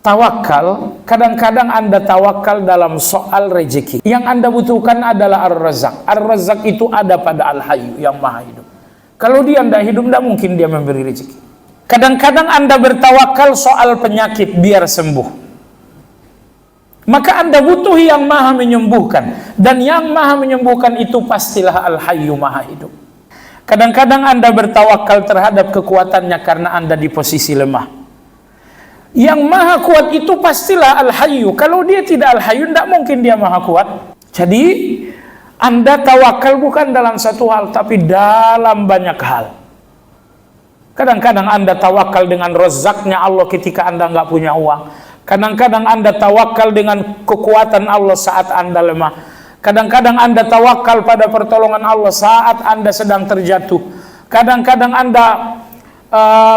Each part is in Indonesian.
Tawakal, kadang-kadang Anda tawakal dalam soal rezeki. Yang Anda butuhkan adalah Ar-Razzaq. Ar-Razzaq itu ada pada Al-Hayyu yang Maha Hidup. Kalau dia tidak hidup, tidak mungkin dia memberi rezeki. Kadang-kadang Anda bertawakal soal penyakit biar sembuh. Maka Anda butuh yang Maha menyembuhkan. Dan yang Maha menyembuhkan itu pastilah Al-Hayyu Maha Hidup. Kadang-kadang Anda bertawakal terhadap kekuatannya karena Anda di posisi lemah. Yang Maha kuat itu pastilah Al-Hayyu. Kalau dia tidak Al-Hayyu, tidak mungkin dia Maha kuat. Jadi Anda tawakal bukan dalam satu hal, tapi dalam banyak hal. Kadang-kadang Anda tawakal dengan rezaknya Allah ketika Anda nggak punya uang. Kadang-kadang Anda tawakal dengan kekuatan Allah saat Anda lemah. Kadang-kadang Anda tawakal pada pertolongan Allah saat Anda sedang terjatuh. Kadang-kadang Anda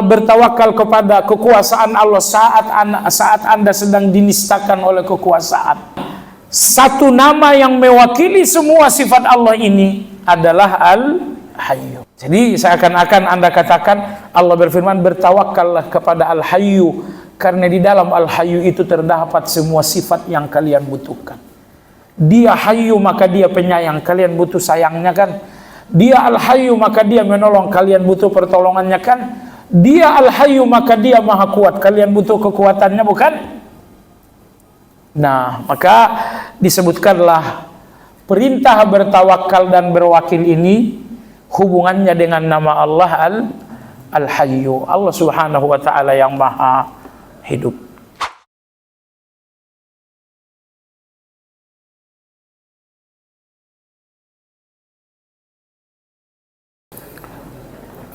bertawakal kepada kekuasaan Allah saat Anda sedang dinistakan oleh kekuasaan. Satu nama yang mewakili semua sifat Allah ini adalah Al-Hayyu. Jadi seakan-akan Anda katakan, Allah berfirman, bertawakallah kepada Al-Hayyu, karena di dalam Al-Hayyu itu terdapat semua sifat yang kalian butuhkan. Dia Hayyu, maka dia penyayang, kalian butuh sayangnya kan? Dia Al-Hayyu, maka dia menolong, kalian butuh pertolongannya kan? Dia Al-Hayyu, maka dia Maha kuat, kalian butuh kekuatannya bukan? Nah, maka disebutkanlah perintah bertawakal dan berwakil ini hubungannya dengan nama Allah Al-Hayyu, Allah Subhanahu wa ta'ala yang Maha Hidup.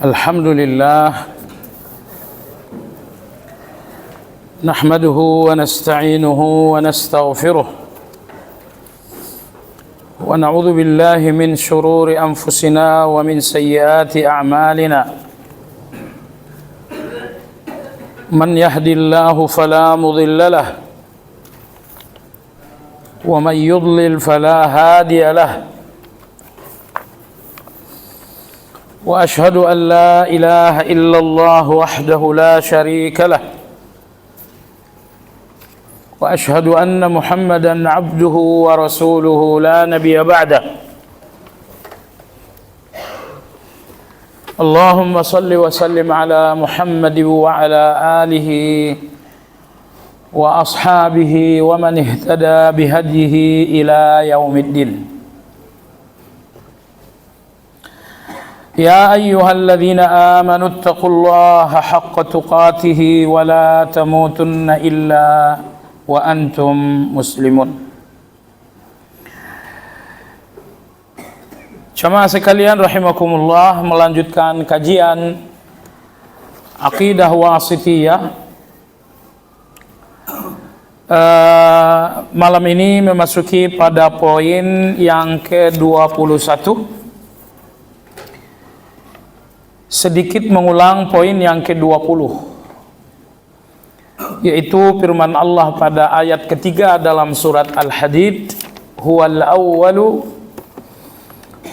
Alhamdulillah, nahmaduhu wa nasta'inuhu wa nastaghfiruh wa na'udzu billahi min shururi anfusina wa min sayyiati a'malina. Man yahdihillahu fala mudilla lahu wa man yudlil fala hadiya lahu. وأشهد أن لا إله إلا الله وحده لا شريك له وأشهد أن محمدا عبده ورسوله لا نبي بعده. اللهم صل وسلم على محمد وعلى آله وأصحابه ومن اهتدى بهديه إلى يوم الدين. يا أيها الذين آمنوا اتقوا الله حق تقاته ولا تموتن إلا وأنتم مسلمون. Jamaah sekalian rahimakumullah, melanjutkan kajian Aqidah Wasithiyah. Malam ini memasuki pada poin yang ke-21. Sedikit mengulang poin yang ke-20, yaitu firman Allah pada ayat ketiga dalam surat Al-Hadid, huwal awwalu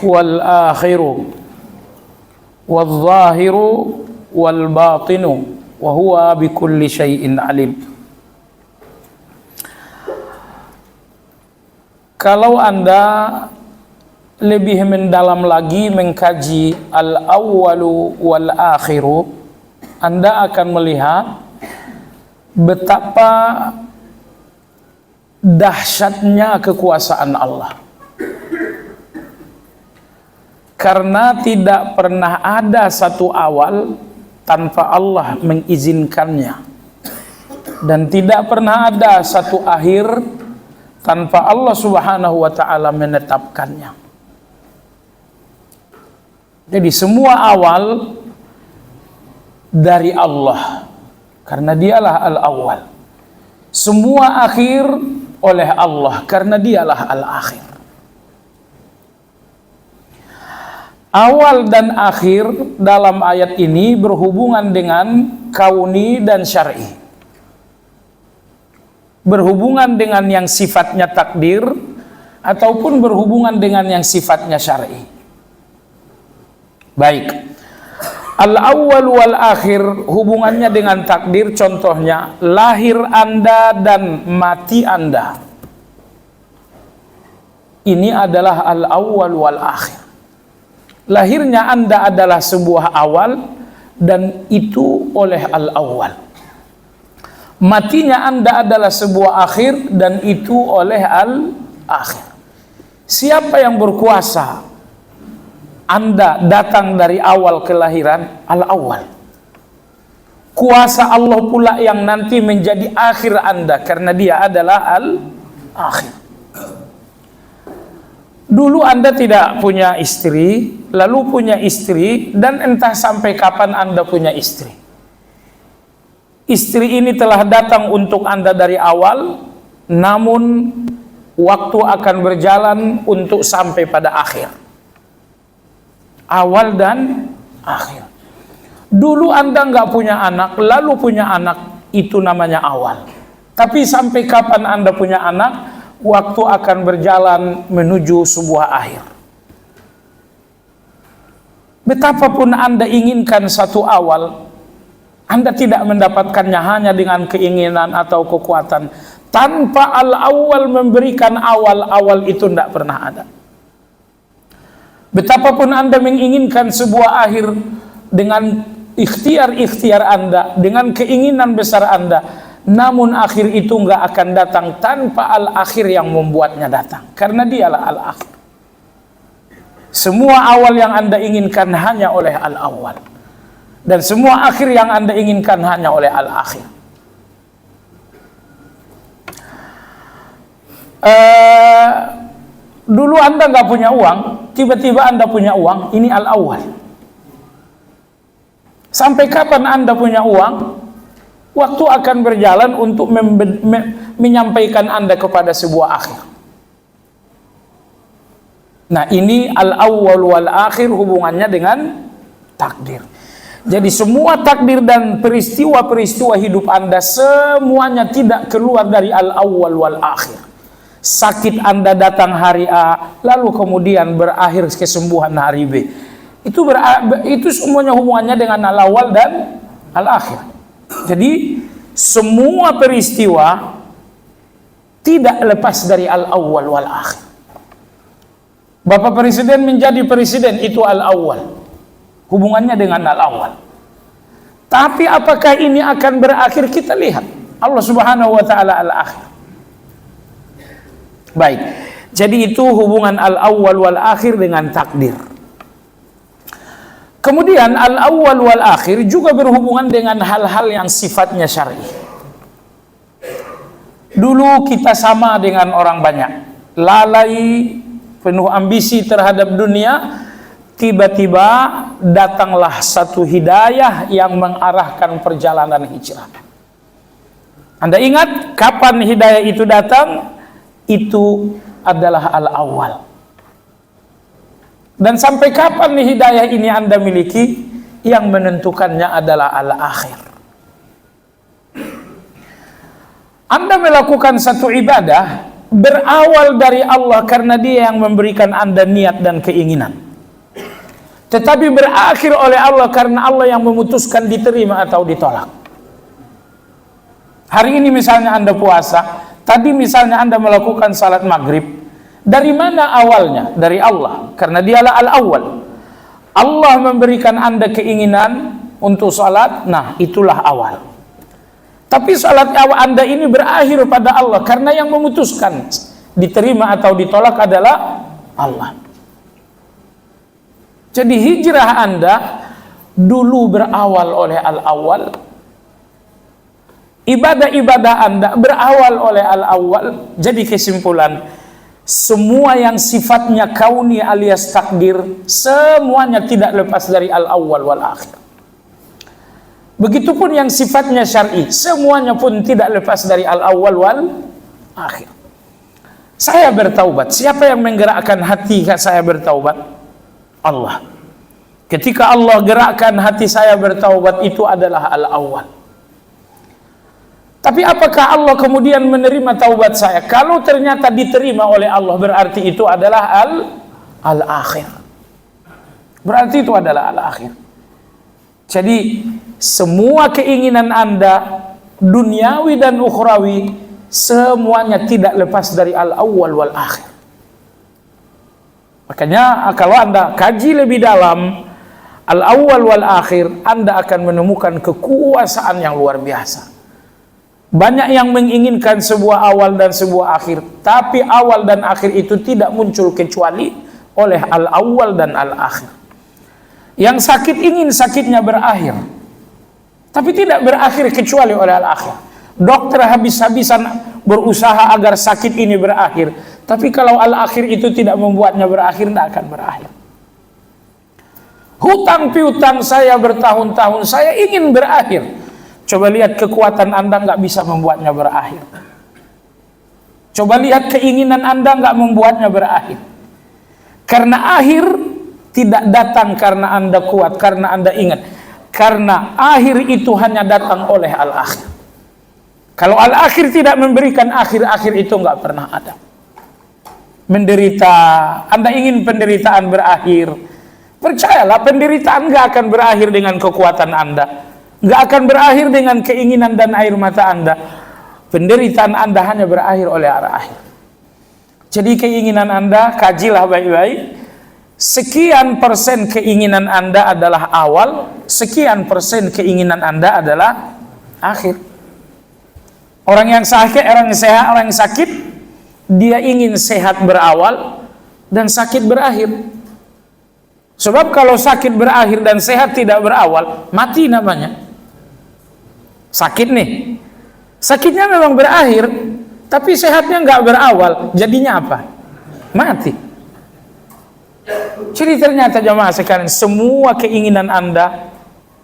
huwal akhiru wal zahiru wal batinu wa huwa bikulli syai'in alim. Kalau Anda lebih mendalam lagi mengkaji al-awwalu wal akhiru, Anda akan melihat betapa dahsyatnya kekuasaan Allah. Karena tidak pernah ada satu awal tanpa Allah mengizinkannya, dan tidak pernah ada satu akhir tanpa Allah Subhanahu wa ta'ala menetapkannya. Jadi semua awal dari Allah, karena dialah al-awwal. Semua akhir oleh Allah, karena dialah al-akhir. Awal dan akhir dalam ayat ini berhubungan dengan kauni dan syar'i. Berhubungan dengan yang sifatnya takdir ataupun berhubungan dengan yang sifatnya syar'i. Baik, Al-awwal wal akhir hubungannya dengan takdir, contohnya lahir Anda dan mati Anda. Ini adalah al-awwal wal akhir. Lahirnya Anda adalah sebuah awal dan itu oleh al-awwal. Matinya Anda adalah sebuah akhir dan itu oleh al-akhir. Siapa yang berkuasa? Anda datang dari awal kelahiran, al-awwal. Kuasa Allah pula yang nanti menjadi akhir Anda karena dia adalah al-akhir. Dulu Anda tidak punya istri, lalu punya istri, dan entah sampai kapan Anda punya istri. Istri ini telah datang untuk Anda dari awal, namun waktu akan berjalan untuk sampai pada akhir. Awal dan akhir. Dulu Anda nggak punya anak, lalu punya anak, itu namanya awal. Tapi sampai kapan Anda punya anak, waktu akan berjalan menuju sebuah akhir. Betapapun Anda inginkan satu awal, Anda tidak mendapatkannya hanya dengan keinginan atau kekuatan. Tanpa al-awwal memberikan awal itu tidak pernah ada. Betapapun Anda menginginkan sebuah akhir dengan ikhtiar Anda, dengan keinginan besar Anda, namun akhir itu nggak akan datang tanpa al-akhir yang membuatnya datang. Karena dialah al-akhir. Semua awal yang Anda inginkan hanya oleh al-awwal. Dan semua akhir yang Anda inginkan hanya oleh al-akhir. Dulu Anda nggak punya uang, tiba-tiba Anda punya uang, ini al-awwal. Sampai kapan Anda punya uang? Waktu akan berjalan untuk menyampaikan Anda kepada sebuah akhir. Nah, ini al-awwal wal akhir hubungannya dengan takdir. Jadi semua takdir dan peristiwa-peristiwa hidup Anda semuanya tidak keluar dari al-awwal wal akhir. Sakit Anda datang hari A, lalu kemudian berakhir kesembuhan hari B. Itu semuanya hubungannya dengan al-awwal dan al-akhir. Jadi semua peristiwa tidak lepas dari al-awwal wal akhir. Bapak Presiden menjadi presiden, itu al-awwal. Hubungannya dengan al-awwal. Tapi apakah ini akan berakhir? Kita lihat. Allah Subhanahu wa taala al-akhir. Baik, jadi itu hubungan al-awwal wal akhir dengan takdir. Kemudian al-awwal wal akhir juga berhubungan dengan hal-hal yang sifatnya syar'i. Dulu kita sama dengan orang banyak, lalai, penuh ambisi terhadap dunia, tiba-tiba datanglah satu hidayah yang mengarahkan perjalanan hijrah. Anda ingat kapan hidayah itu datang? Itu adalah al-awwal. Dan sampai kapan nih hidayah ini Anda miliki? Yang menentukannya adalah al-akhir. Anda melakukan satu ibadah berawal dari Allah karena Dia yang memberikan Anda niat dan keinginan. Tetapi berakhir oleh Allah karena Allah yang memutuskan diterima atau ditolak. Hari ini misalnya Anda puasa, tadi misalnya Anda melakukan salat maghrib, dari mana awalnya? Dari Allah, karena dialah al-awwal. Allah memberikan Anda keinginan untuk salat, nah itulah awal. Tapi salat awal Anda ini berakhir pada Allah, karena yang memutuskan diterima atau ditolak adalah Allah. Jadi hijrah Anda dulu berawal oleh al-awwal, ibadah-ibadah Anda berawal oleh al-awwal. Jadi kesimpulan, semua yang sifatnya kauni alias takdir, semuanya tidak lepas dari al-awwal wal akhir. Begitupun yang sifatnya syar'i, semuanya pun tidak lepas dari al-awwal wal akhir. Saya bertaubat, siapa yang menggerakkan hati saya bertaubat? Allah. Ketika Allah gerakkan hati saya bertaubat, itu adalah al-awwal. Tapi apakah Allah kemudian menerima taubat saya? Kalau ternyata diterima oleh Allah, berarti itu adalah al-akhir. Berarti itu adalah al-akhir. Jadi semua keinginan Anda, duniawi dan ukhrawi, semuanya tidak lepas dari al-awwal wal akhir. Makanya kalau Anda kaji lebih dalam al-awwal wal akhir, Anda akan menemukan kekuasaan yang luar biasa. Banyak yang menginginkan sebuah awal dan sebuah akhir, tapi awal dan akhir itu tidak muncul kecuali oleh al-awwal dan al-akhir. Yang sakit ingin sakitnya berakhir, tapi tidak berakhir kecuali oleh al-akhir. Dokter habis-habisan berusaha agar sakit ini berakhir, tapi kalau al-akhir itu tidak membuatnya berakhir, tidak akan berakhir. Hutang piutang saya bertahun-tahun, saya ingin berakhir. Coba lihat kekuatan Anda nggak bisa membuatnya berakhir. Coba lihat keinginan Anda nggak membuatnya berakhir. Karena akhir tidak datang karena Anda kuat, karena Anda ingat. Karena akhir itu hanya datang oleh al-akhir. Kalau al-akhir tidak memberikan akhir-akhir itu nggak pernah ada. Menderita, Anda ingin penderitaan berakhir, percayalah penderitaan nggak akan berakhir dengan kekuatan Anda, nggak akan berakhir dengan keinginan dan air mata Anda. Penderitaan Anda hanya berakhir oleh arah akhir. Jadi keinginan Anda, kajilah baik-baik. Sekian persen keinginan Anda adalah awal, sekian persen keinginan Anda adalah akhir. Orang yang sakit, orang yang sehat, orang yang sakit, dia ingin sehat berawal dan sakit berakhir. Sebab kalau sakit berakhir dan sehat tidak berawal, mati namanya. Sakit nih, sakitnya memang berakhir, tapi sehatnya nggak berawal, jadinya apa? Mati. Jadi ternyata jamaah sekalian, semua keinginan Anda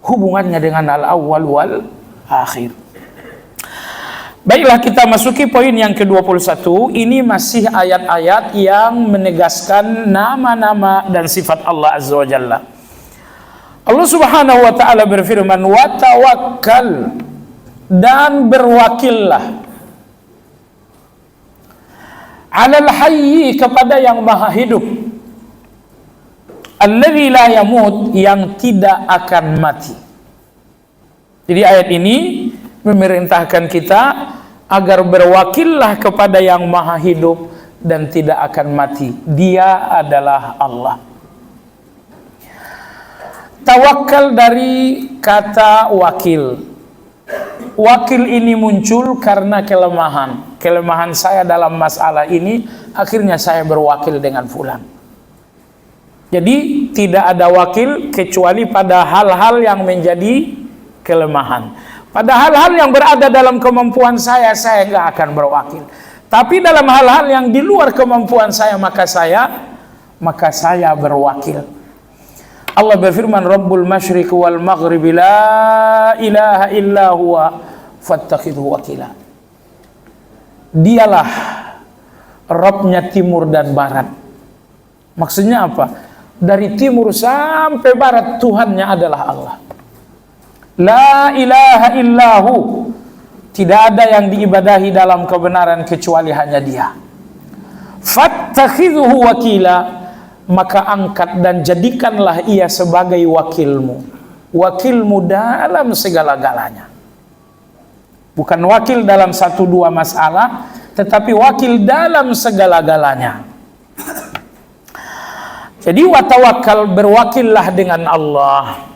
hubungannya dengan al-awwal wal akhir. Baiklah, kita masuki poin yang ke-21. Ini masih ayat-ayat yang menegaskan nama-nama dan sifat Allah Azza wa Jalla. Allah Subhanahu wa ta'ala berfirman, wa tawakkal, dan berwakillah, alal hayyi, kepada yang maha hidup, alladzi la yamut, yang tidak akan mati. Jadi ayat ini memerintahkan kita agar berwakillah kepada yang maha hidup dan tidak akan mati. Dia adalah Allah. Tawakal dari kata wakil. Wakil ini muncul karena kelemahan. Kelemahan saya dalam masalah ini, akhirnya saya berwakil dengan fulan. Jadi tidak ada wakil kecuali pada hal-hal yang menjadi kelemahan. Pada hal-hal yang berada dalam kemampuan saya nggak akan berwakil. Tapi dalam hal-hal yang di luar kemampuan saya, maka saya berwakil. Allah berfirman, Rabbul masyriq wal maghrib la ilaha illa huwa fattakhidhu wakila. Dialah Rabbnya timur dan barat. Maksudnya apa? Dari timur sampai barat Tuhannya adalah Allah. La ilaha illahu, tidak ada yang diibadahi dalam kebenaran kecuali hanya Dia. Fattakhidhu wakila, maka angkat dan jadikanlah ia sebagai wakilmu. Wakilmu dalam segala-galanya. Bukan wakil dalam satu dua masalah, tetapi wakil dalam segala-galanya. Jadi watawakal, berwakillah dengan Allah.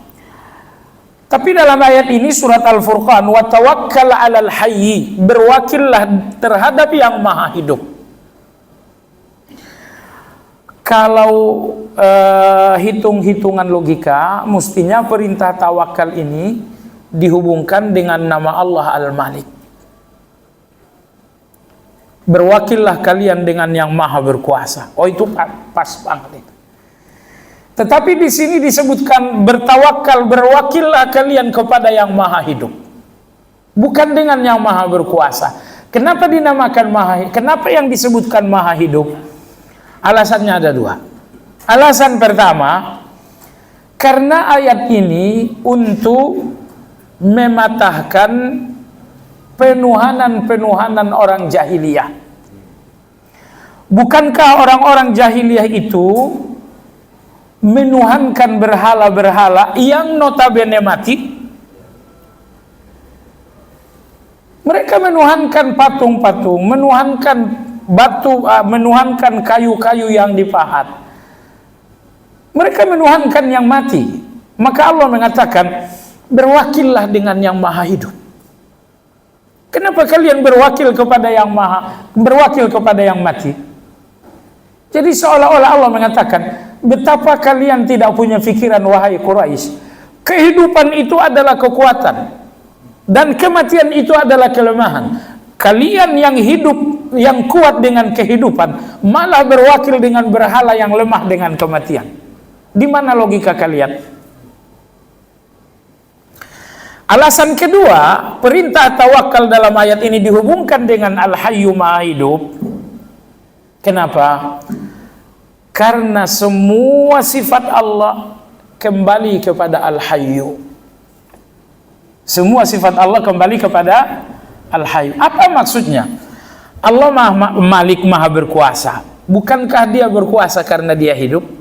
Tapi dalam ayat ini surat Al-Furqan, wa tawakkal 'alal hayy, berwakillah terhadap yang maha hidup. Kalau hitung-hitungan logika, mestinya perintah tawakal ini dihubungkan dengan nama Allah Al-Malik. Berwakillah kalian dengan yang maha berkuasa. Oh, itu pas banget itu. Tetapi di sini disebutkan bertawakal, berwakillah kalian kepada yang maha hidup, bukan dengan yang maha berkuasa. Kenapa dinamakan maha hidup? Kenapa yang disebutkan maha hidup? Alasannya ada dua. Alasan pertama, karena ayat ini untuk mematahkan penuhanan orang jahiliyah. Bukankah orang-orang jahiliyah itu menuhankan berhala-berhala yang notabene mati. Mereka menuhankan patung-patung, menuhankan batu, menuhankan kayu-kayu yang dipahat. Mereka menuhankan yang mati. Maka Allah mengatakan, berwakillah dengan yang maha hidup. Kenapa kalian berwakil kepada yang mati? Jadi seolah-olah Allah mengatakan, betapa kalian tidak punya pikiran wahai Quraisy. Kehidupan itu adalah kekuatan dan kematian itu adalah kelemahan. Kalian yang hidup, yang kuat dengan kehidupan, malah berwakil dengan berhala yang lemah dengan kematian. Di mana logika kalian? Alasan kedua, perintah tawakal dalam ayat ini dihubungkan dengan Al-Hayyu Maha Hidup. Kenapa? Karena semua sifat Allah kembali kepada Al-Hayyu. Semua sifat Allah kembali kepada Al-Hayyu. Apa maksudnya? Allah Maha Malik, Maha berkuasa. Bukankah dia berkuasa karena dia hidup?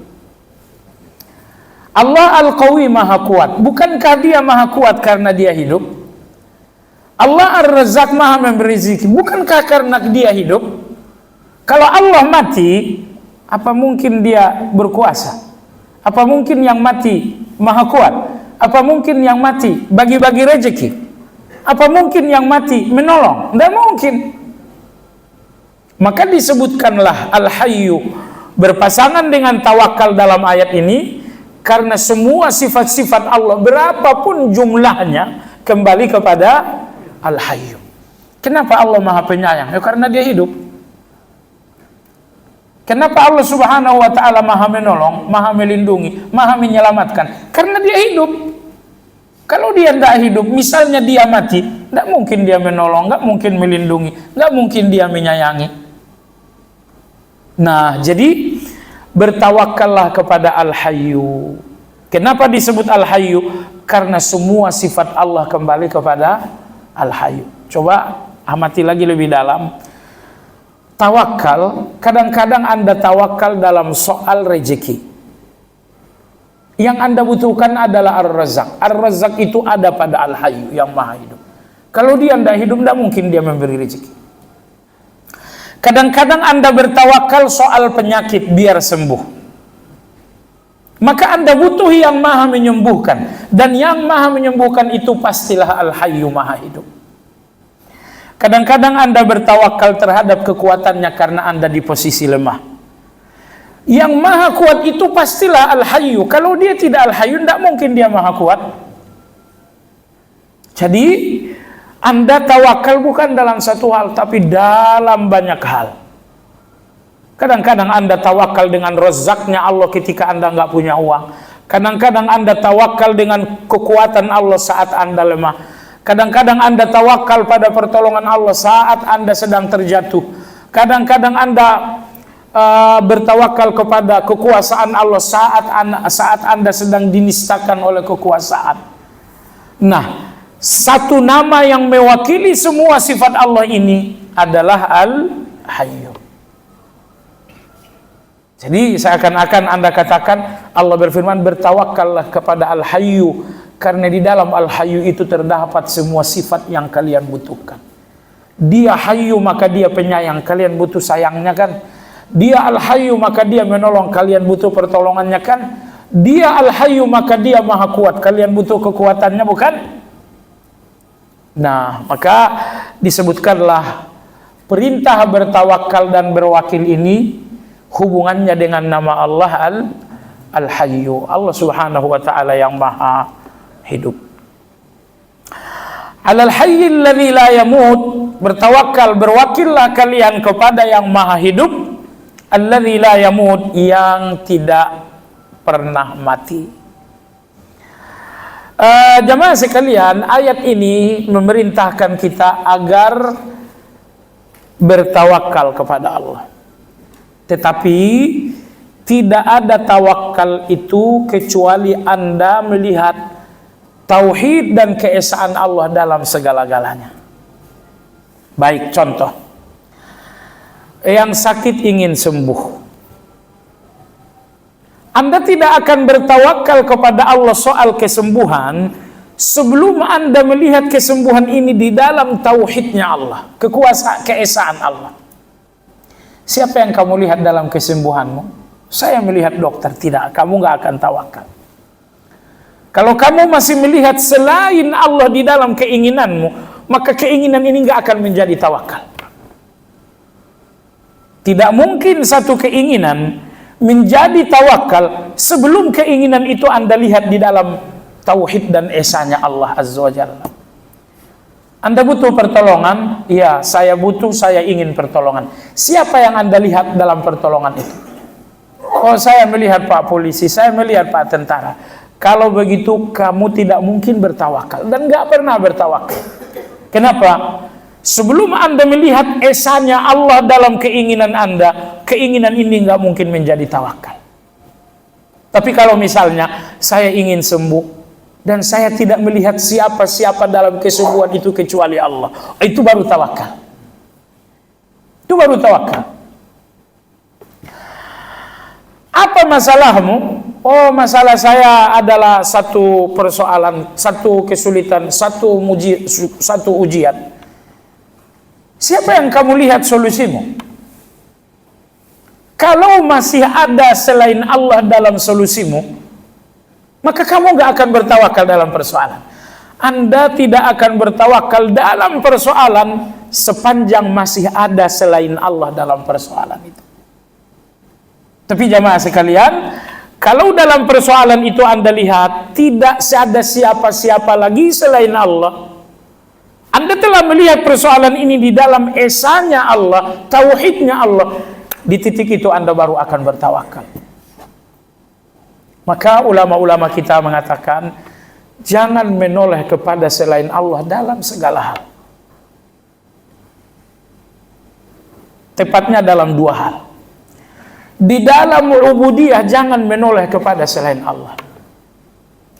Allah Al-Qawi, Maha kuat. Bukankah dia maha kuat karena dia hidup? Allah Ar-Razzaq, Maha memberi rezeki. Bukankah karena dia hidup? Kalau Allah mati, apa mungkin dia berkuasa? Apa mungkin yang mati maha kuat? Apa mungkin yang mati bagi-bagi rezeki? Apa mungkin yang mati menolong? Tidak mungkin. Maka disebutkanlah Al-Hayyu berpasangan dengan tawakal dalam ayat ini, karena semua sifat-sifat Allah berapapun jumlahnya kembali kepada Al-Hayyu. Kenapa Allah Maha Penyayang? Ya karena dia hidup. Kenapa Allah Subhanahu wa Ta'ala Maha menolong, Maha melindungi, Maha menyelamatkan? Karena dia hidup. Kalau dia tidak hidup, misalnya dia mati, tidak mungkin dia menolong, tidak mungkin melindungi, tidak mungkin dia menyayangi. Nah, jadi bertawakallah kepada Al-Hayyu. Kenapa disebut Al-Hayyu? Karena semua sifat Allah kembali kepada Al-Hayyu. Coba amati lagi lebih dalam. Tawakal, kadang-kadang Anda tawakal dalam soal rezeki. Yang Anda butuhkan adalah Ar-Razzaq. Ar-Razzaq itu ada pada Al-Hayyu yang Maha Hidup. Kalau dia tidak hidup, tidak mungkin dia memberi rezeki. Kadang-kadang Anda bertawakal soal penyakit biar sembuh. Maka Anda butuh yang Maha menyembuhkan. Dan yang Maha menyembuhkan itu pastilah Al-Hayyu Maha Hidup. Kadang-kadang Anda bertawakal terhadap kekuatannya karena Anda di posisi lemah. Yang Maha kuat itu pastilah Al-Hayyu. Kalau dia tidak Al-Hayyu, tidak mungkin dia Maha kuat. Jadi Anda tawakal bukan dalam satu hal, tapi dalam banyak hal. Kadang-kadang Anda tawakal dengan rezaknya Allah ketika Anda nggak punya uang. Kadang-kadang Anda tawakal dengan kekuatan Allah saat Anda lemah. Kadang-kadang Anda tawakal pada pertolongan Allah saat Anda sedang terjatuh. Kadang-kadang Anda bertawakal kepada kekuasaan Allah saat Anda sedang dinistakan oleh kekuasaan. Nah, satu nama yang mewakili semua sifat Allah ini adalah Al-Hayyu. Jadi seakan-akan Anda katakan, Allah berfirman, bertawakallah kepada Al-Hayyu, karena di dalam Al-Hayyu itu terdapat semua sifat yang kalian butuhkan. Dia Hayyu, maka dia penyayang, kalian butuh sayangnya kan? Dia Al-Hayyu, maka dia menolong, kalian butuh pertolongannya kan? Dia Al-Hayyu, maka dia Maha kuat, kalian butuh kekuatannya bukan? Nah, maka disebutkanlah perintah bertawakal dan berwakil ini hubungannya dengan nama Allah Al-Hayyu, Allah Subhanahu wa Ta'ala yang Maha Hidup. Al-Hayyil ladzi la yamut, bertawakal, berwakillah kalian kepada yang Maha Hidup, alladzi la yamut, yang tidak pernah mati. Jamaah sekalian, ayat ini memerintahkan kita agar bertawakal kepada Allah. Tetapi tidak ada tawakal itu kecuali Anda melihat tauhid dan keesaan Allah dalam segala-galanya. Baik, contoh. Yang sakit ingin sembuh. Anda tidak akan bertawakal kepada Allah soal kesembuhan sebelum Anda melihat kesembuhan ini di dalam tauhidnya Allah, keesaan Allah. Siapa yang kamu lihat dalam kesembuhanmu? Saya melihat dokter. Tidak, kamu nggak akan tawakal. Kalau kamu masih melihat selain Allah di dalam keinginanmu, maka keinginan ini nggak akan menjadi tawakal. Tidak mungkin satu keinginan menjadi tawakal sebelum keinginan itu Anda lihat di dalam tauhid dan esanya Allah Azza wa Jalla. Anda butuh pertolongan? Ya, saya butuh, saya ingin pertolongan. Siapa yang Anda lihat dalam pertolongan itu? Oh, saya melihat Pak Polisi, saya melihat Pak Tentara. Kalau begitu, kamu tidak mungkin bertawakal dan nggak pernah bertawakal. Kenapa? Sebelum Anda melihat esanya Allah dalam keinginan Anda, keinginan ini nggak mungkin menjadi tawakal. Tapi kalau misalnya saya ingin sembuh dan saya tidak melihat siapa-siapa dalam kesembuhan itu kecuali Allah, itu baru tawakal. Itu baru tawakal. Apa masalahmu? Oh, masalah saya adalah satu persoalan, satu kesulitan, satu ujian. Siapa yang kamu lihat solusimu? Kalau masih ada selain Allah dalam solusimu, maka kamu gak akan bertawakal dalam persoalan. Anda tidak akan bertawakal dalam persoalan sepanjang masih ada selain Allah dalam persoalan itu. Tapi jamaah sekalian, kalau dalam persoalan itu Anda lihat tidak ada siapa-siapa lagi selain Allah, Anda telah melihat persoalan ini di dalam esanya Allah, tauhidnya Allah, di titik itu Anda baru akan bertawakal. Maka ulama-ulama kita mengatakan, jangan menoleh kepada selain Allah dalam segala hal. Tepatnya dalam dua hal. Di dalam ubudiyah jangan menoleh kepada selain Allah.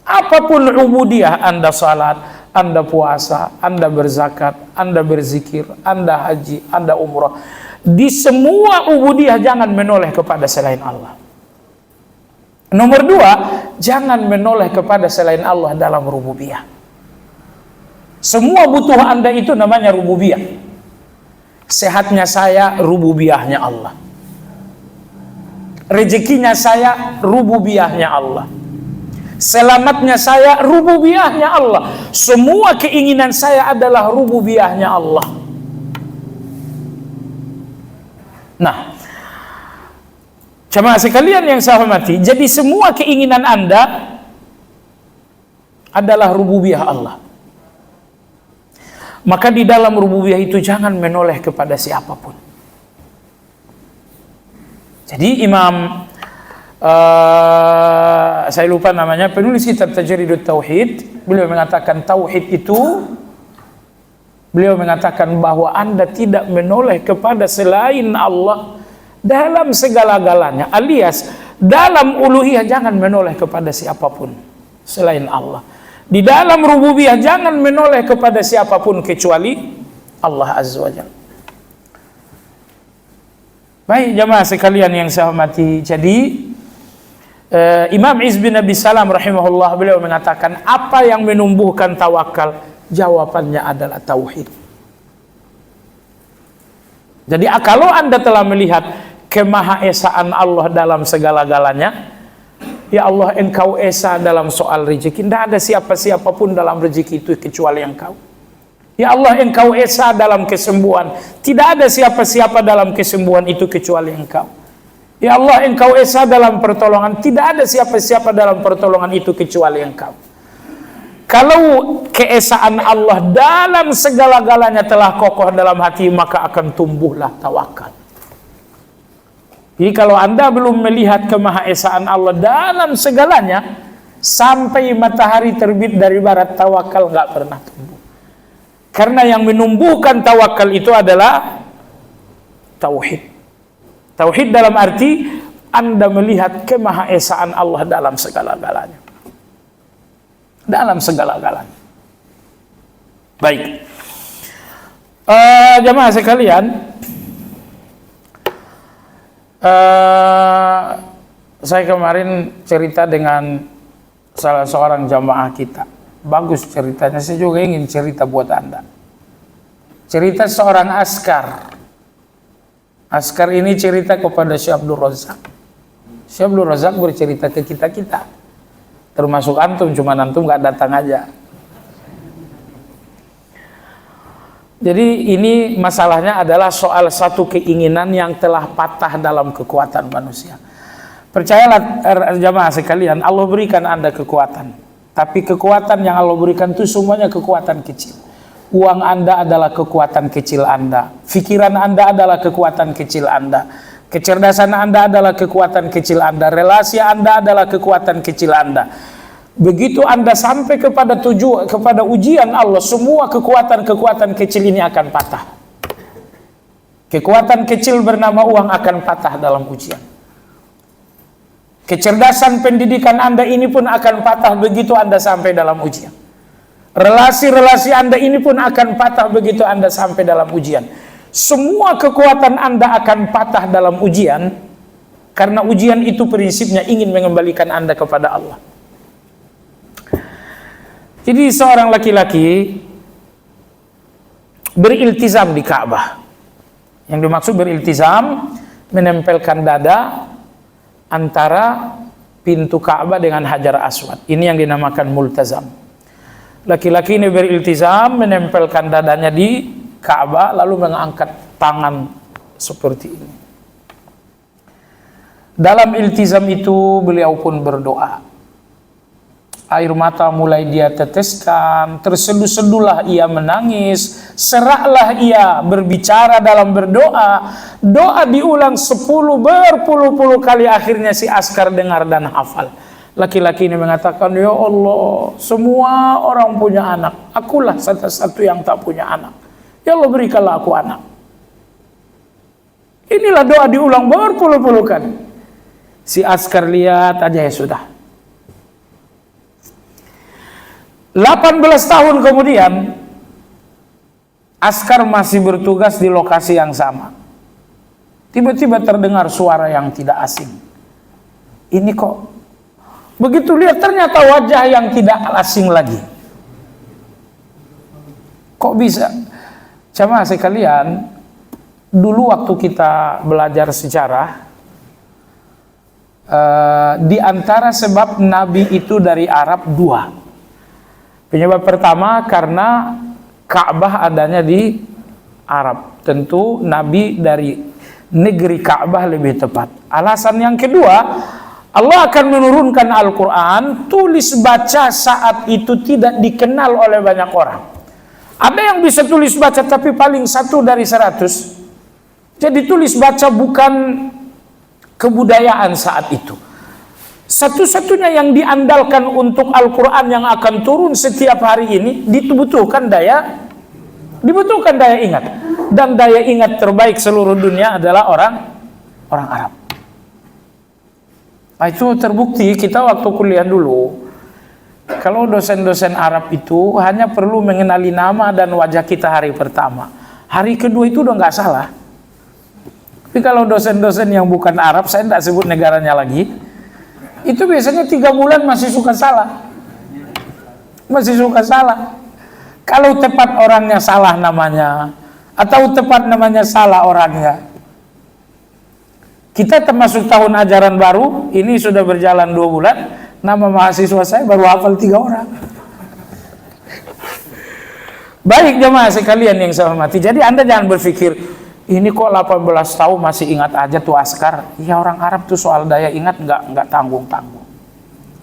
Apapun ubudiyah, Anda salat, Anda puasa, Anda berzakat, Anda berzikir, Anda haji, Anda umrah. Di semua ubudiyah jangan menoleh kepada selain Allah. Nomor dua, jangan menoleh kepada selain Allah dalam rububiyah. Semua butuh Anda itu namanya rububiyah. Sehatnya saya, rububiyahnya Allah. Rezekinya saya, rububiyahnya Allah. Selamatnya saya, rububiyahnya Allah. Semua keinginan saya adalah rububiyahnya Allah. Nah, jemaah sekalian yang saya hormati, jadi semua keinginan Anda adalah rububiyah Allah. Maka di dalam rububiyah itu jangan menoleh kepada siapapun. Jadi Imam saya lupa namanya, penulis kitab Tajridut Tauhid, beliau mengatakan tauhid itu, beliau mengatakan bahwa Anda tidak menoleh kepada selain Allah dalam segala-galanya, alias dalam uluhiyah jangan menoleh kepada siapapun selain Allah. Di dalam rububiyah jangan menoleh kepada siapapun kecuali Allah Azza wa Jalla. Baik jamaah sekalian yang saya hormati, jadi Imam Izz bin Abi Salam rahimahullah, beliau mengatakan apa yang menumbuhkan tawakal? Jawabannya adalah tauhid. Jadi kalau Anda telah melihat kemahaesaan Allah dalam segala-galanya, ya Allah Engkau esa dalam soal rezeki, tidak ada siapa-siapa pun dalam rezeki itu kecuali Engkau. Ya Allah Engkau esa dalam kesembuhan, tidak ada siapa-siapa dalam kesembuhan itu kecuali Engkau. Ya Allah Engkau esa dalam pertolongan, tidak ada siapa-siapa dalam pertolongan itu kecuali Engkau. Kalau keesaan Allah dalam segala-galanya telah kokoh dalam hati, maka akan tumbuhlah tawakal. Jadi kalau Anda belum melihat kemahaesaan Allah dalam segalanya, sampai matahari terbit dari barat, tawakal nggak pernah tumbuh. Karena yang menumbuhkan tawakal itu adalah tauhid. Tauhid dalam arti Anda melihat kemahaesaan Allah dalam segala-galanya. Dalam segala-galanya. Baik. Jamaah sekalian, Saya kemarin cerita dengan salah seorang jamaah kita. Bagus ceritanya, saya juga ingin cerita buat Anda. Cerita seorang askar. Askar ini cerita kepada Syekh Abdul Razak. Syekh Abdul Razak bercerita ke kita-kita. Termasuk antum, cuma antum gak datang aja. Jadi ini masalahnya adalah soal satu keinginan yang telah patah dalam kekuatan manusia. Percayalah jamaah sekalian, Allah berikan Anda kekuatan. Tapi kekuatan yang Allah berikan itu semuanya kekuatan kecil. Uang Anda adalah kekuatan kecil Anda. Pikiran Anda adalah kekuatan kecil Anda. Kecerdasan Anda adalah kekuatan kecil Anda. Relasi Anda adalah kekuatan kecil Anda. Begitu Anda sampai kepada ujian Allah, semua kekuatan-kekuatan kecil ini akan patah. Kekuatan kecil bernama uang akan patah dalam ujian. Kecerdasan pendidikan Anda ini pun akan patah begitu Anda sampai dalam ujian. Relasi-relasi Anda ini pun akan patah begitu Anda sampai dalam ujian. Semua kekuatan Anda akan patah dalam ujian, karena ujian itu prinsipnya ingin mengembalikan Anda kepada Allah. Jadi seorang laki-laki beriltizam di Ka'bah. Yang dimaksud beriltizam, menempelkan dada antara pintu Ka'bah dengan Hajar Aswad. Ini yang dinamakan multazam. Laki-laki ini beriltizam, menempelkan dadanya di Ka'bah, lalu mengangkat tangan seperti ini. Dalam iltizam itu beliau pun berdoa. Air mata mulai dia teteskan, terseduh-seduhlah ia menangis, seraklah ia berbicara dalam berdoa. Doa diulang 10 berpuluh-puluh kali, akhirnya si askar dengar dan hafal. Laki-laki ini mengatakan, ya Allah, semua orang punya anak, akulah satu-satu yang tak punya anak. Ya Allah, berikanlah aku anak. Inilah doa diulang berpuluh-puluh kali. Si askar lihat aja, ya sudah. 18 tahun kemudian, askar masih bertugas di lokasi yang sama. Tiba-tiba terdengar suara yang tidak asing. Ini kok, begitu lihat ternyata wajah yang tidak asing lagi. Kok bisa? Jamaah sekalian, dulu waktu kita belajar sejarah, di antara sebab Nabi itu dari Arab dua. Penyebab pertama karena Ka'bah adanya di Arab. Tentu Nabi dari negeri Ka'bah lebih tepat. Alasan yang kedua, Allah akan menurunkan Al-Quran, tulis baca saat itu tidak dikenal oleh banyak orang. Ada yang bisa tulis baca tapi paling 1 dari 100. Jadi tulis baca bukan kebudayaan saat itu. Satu-satunya yang diandalkan untuk Al-Quran yang akan turun setiap hari ini dibutuhkan daya ingat. Dan daya ingat terbaik seluruh dunia adalah orang Arab. Nah, itu terbukti kita waktu kuliah dulu. Kalau dosen-dosen Arab itu hanya perlu mengenali nama dan wajah kita hari pertama. Hari kedua itu udah nggak salah. Tapi kalau dosen-dosen yang bukan Arab, saya tidak sebut negaranya lagi, itu biasanya 3 bulan masih suka salah. Masih suka salah. Kalau tepat orangnya salah namanya, atau tepat namanya salah orangnya. Kita termasuk tahun ajaran baru, ini sudah berjalan 2 bulan, nama mahasiswa saya baru hafal 3 orang. Baik jemaah sekalian yang saya hormati, jadi Anda jangan berpikir, ini kok 18 tahun masih ingat aja tuh askar. Ya orang Arab tuh soal daya ingat nggak tanggung-tanggung.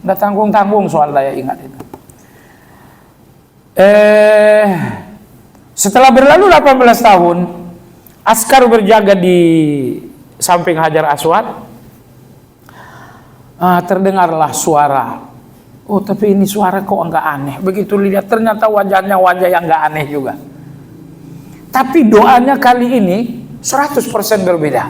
Nggak tanggung-tanggung soal daya ingat itu. Setelah berlalu 18 tahun, askar berjaga di samping Hajar Aswad. Terdengarlah suara. Oh tapi ini suara kok nggak aneh. Begitu lihat ternyata wajahnya wajah yang nggak aneh juga. Tapi doanya kali ini 100% berbeda.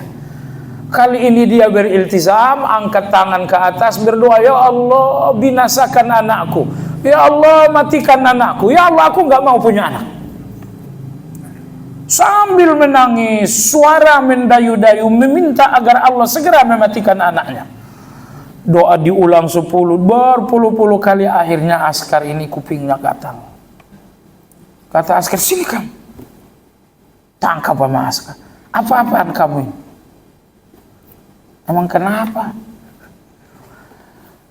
Kali ini dia beriltizam, angkat tangan ke atas, berdoa, ya Allah binasakan anakku, ya Allah matikan anakku, ya Allah aku nggak mau punya anak. Sambil menangis, suara mendayu-dayu meminta agar Allah segera mematikan anaknya. Doa diulang 10, berpuluh-puluh kali. Akhirnya Askar ini kupingnya gatal. Kata Askar, sini kamu. Tangkap sama Askar. Apa-apaan kamu ini? Emang kenapa?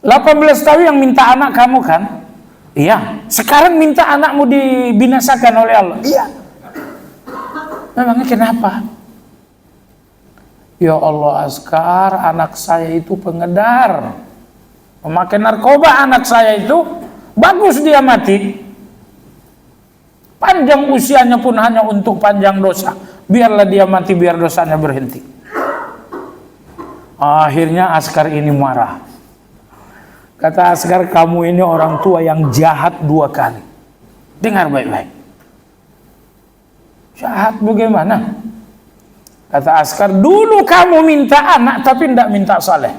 18 tahun yang minta anak kamu kan? Iya. Sekarang minta anakmu dibinasakan oleh Allah? Iya. Memangnya kenapa? Ya Allah Askar, anak saya itu pengedar, memakai narkoba. Anak saya itu bagus dia mati, panjang usianya pun hanya untuk panjang dosa. Biarlah dia mati, biar dosanya berhenti. Akhirnya Askar ini marah. Kata Askar, kamu ini orang tua yang jahat 2 kali. Dengar baik-baik. Jahat bagaimana? Kata Askar, dulu kamu minta anak tapi tidak minta saleh.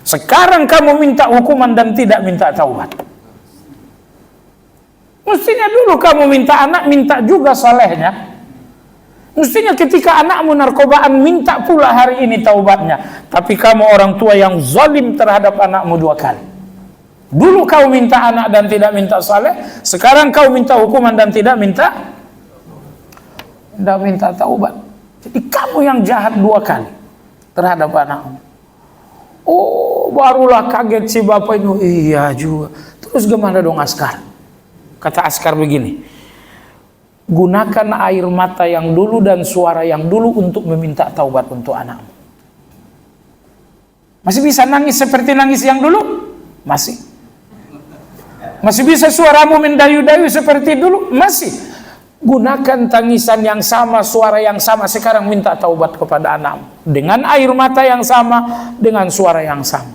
Sekarang kamu minta hukuman dan tidak minta taubat. Mestinya dulu kamu minta anak, minta juga salehnya. Mestinya ketika anakmu narkobaan, minta pula hari ini taubatnya. Tapi kamu orang tua yang zalim terhadap anakmu 2 kali. Dulu kau minta anak dan tidak minta saleh, sekarang kau minta hukuman dan tidak minta taubat. Jadi kamu yang jahat 2 kali terhadap anakmu. Oh, barulah kaget si bapak itu. Iya juga. Terus gimana dong Askar? Kata Askar begini, gunakan air mata yang dulu dan suara yang dulu untuk meminta taubat untuk anakmu. Masih bisa nangis seperti nangis yang dulu? Masih. Masih bisa suaramu mendayu-dayu seperti dulu? Masih. Gunakan tangisan yang sama, suara yang sama. Sekarang minta taubat kepada anakmu dengan air mata yang sama, dengan suara yang sama.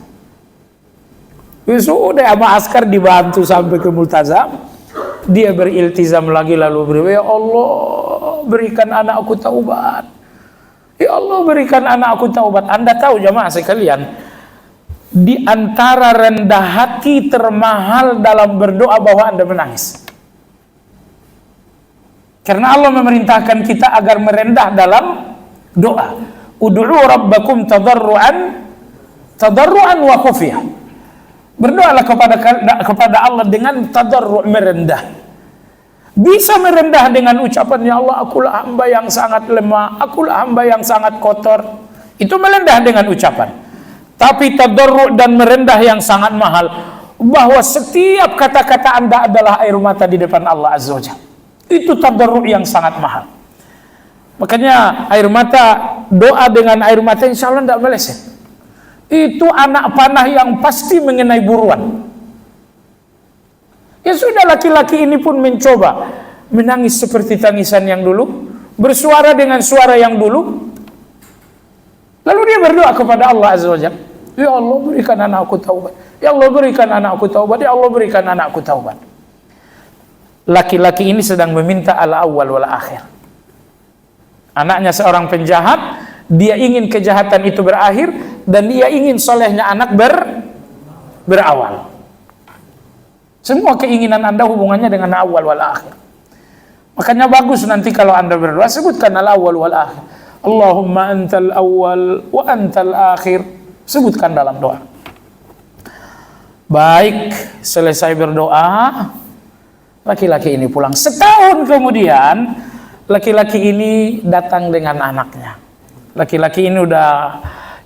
Sudah sama Askar dibantu sampai ke multazam. Dia beriltizam lagi, lalu berdoa, ya Allah berikan anakku taubat. Ya Allah berikan anakku taubat. Anda tahu jamaah sekalian, di antara rendah hati termahal dalam berdoa bahwa Anda menangis. Karena Allah memerintahkan kita agar merendah dalam doa. Ud'u rabbakum tadarruan wa khufyah. Berdoalah kepada Allah dengan tadarru', merendah. Bisa merendah dengan ucapan, ya Allah akulah hamba yang sangat lemah, akulah hamba yang sangat kotor. Itu merendah dengan ucapan. Tapi tadarru' dan merendah yang sangat mahal, bahwa setiap kata-kata Anda adalah air mata di depan Allah Azza wa Jalla. Itu tadarru' yang sangat mahal. Makanya air mata, doa dengan air mata insya Allah tidak meleset. Itu anak panah yang pasti mengenai buruan. Ya sudah, laki-laki ini pun mencoba menangis seperti tangisan yang dulu, bersuara dengan suara yang dulu. Lalu dia berdoa kepada Allah Azza wa Jalla, ya Allah berikan anakku taubat, ya Allah berikan anakku taubat, ya Allah berikan anakku taubat. Laki-laki ini sedang meminta al-awwal wal akhir. Anaknya seorang penjahat, dia ingin kejahatan itu berakhir, dan dia ingin solehnya anak berawal. Semua keinginan Anda hubungannya dengan awal wal akhir. Makanya bagus nanti kalau Anda berdoa, sebutkan al-awwal wal akhir. Allahumma antal awwal wa antal akhir. Sebutkan dalam doa. Baik, selesai berdoa, laki-laki ini pulang. Setahun kemudian, laki-laki ini datang dengan anaknya. Laki-laki ini udah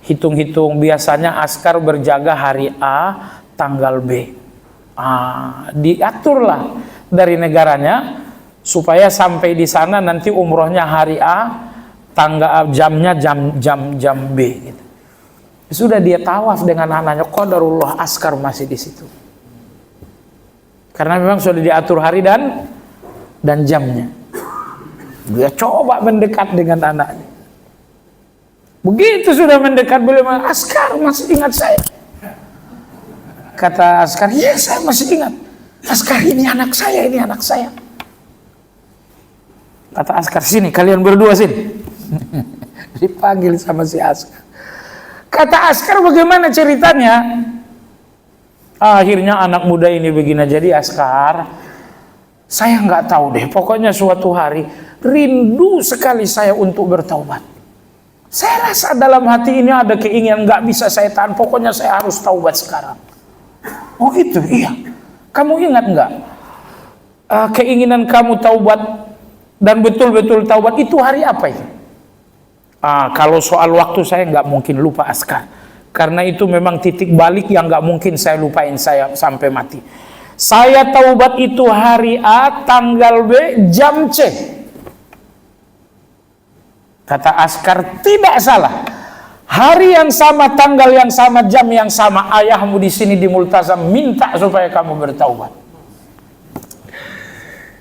hitung-hitung, biasanya Askar berjaga hari A, tanggal B. Diaturlah dari negaranya supaya sampai di sana nanti umrohnya hari A, tanggal jamnya jam B gitu. Sudah dia tawaf dengan anaknya, qadarullah Askar masih di situ. Karena memang sudah diatur hari dan jamnya. Dia coba mendekat dengan anaknya. Begitu sudah mendekat, beliau mengatakan, Askar masih ingat saya? Kata Askar, ya saya masih ingat. Askar, ini anak saya, ini anak saya. Kata Askar, sini kalian berdua sini. Dipanggil sama si Askar. Kata Askar, bagaimana ceritanya? Akhirnya anak muda ini begini, jadi Askar, saya nggak tahu deh, pokoknya suatu hari rindu sekali saya untuk bertaubat. Saya rasa dalam hati ini ada keinginan, nggak bisa saya tahan, pokoknya saya harus taubat sekarang. Oh gitu, iya. Kamu ingat nggak? Keinginan kamu taubat dan betul-betul taubat itu hari apa itu? Kalau soal waktu saya nggak mungkin lupa Askar. Karena itu memang titik balik yang nggak mungkin saya lupain saya sampai mati. Saya taubat itu hari A, tanggal B, jam C. Kata Askar, tidak salah. Hari yang sama, tanggal yang sama, jam yang sama, ayahmu di sini di Multazam minta supaya kamu bertaubat.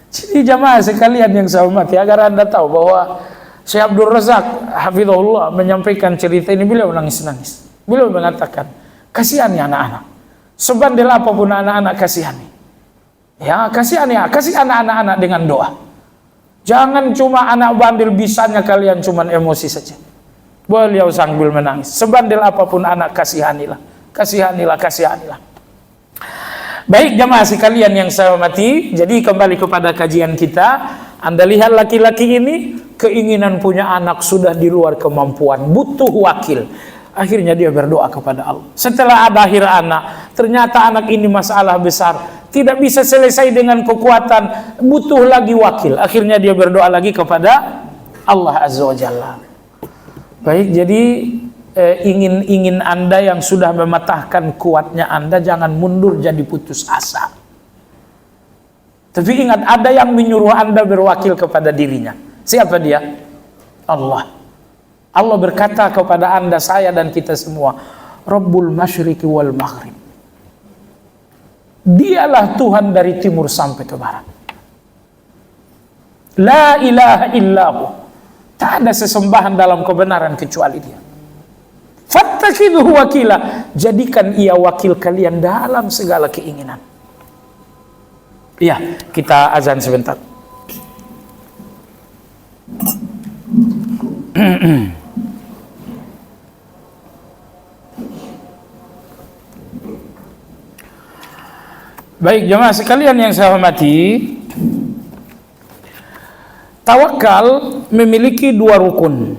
Jadi jamaah sekalian yang saya hormati, agar Anda tahu bahwa Syekh Abdul Razak hafizahullah menyampaikan cerita ini, beliau nangis-nangis. Beliau mengatakan, kasihani anak-anak. Sebandel apapun anak-anak kasihani. Ya, kasihani, kasih anak-anak dengan doa. Jangan cuma anak bandel, bisanya kalian cuma emosi saja. Beliau sambil menangis. Sebandel apapun anak, kasihanilah. Kasihanilah, kasihanilah. Baik jamaah sekalian yang saya hormati, jadi kembali kepada kajian kita. Anda lihat laki-laki ini, keinginan punya anak sudah di luar kemampuan, butuh wakil. Akhirnya dia berdoa kepada Allah. Setelah ada akhir anak, ternyata anak ini masalah besar, tidak bisa selesai dengan kekuatan, butuh lagi wakil. Akhirnya dia berdoa lagi kepada Allah Azza wa Jalla. Baik, jadi ingin Anda yang sudah mematahkan kuatnya Anda, jangan mundur jadi putus asa. Tapi ingat, ada yang menyuruh Anda berwakil kepada dirinya. Siapa dia? Allah. Allah berkata kepada Anda, saya dan kita semua, Rabbul Masyriqi wal Maghrib. Dialah Tuhan dari timur sampai ke barat. La ilaha illahu. Tak ada sesembahan dalam kebenaran kecuali Dia. Fattakhidhu wakila. Jadikan Ia wakil kalian dalam segala keinginan. Iya, kita azan sebentar. Baik jemaah sekalian yang saya hormati, tawakal memiliki dua rukun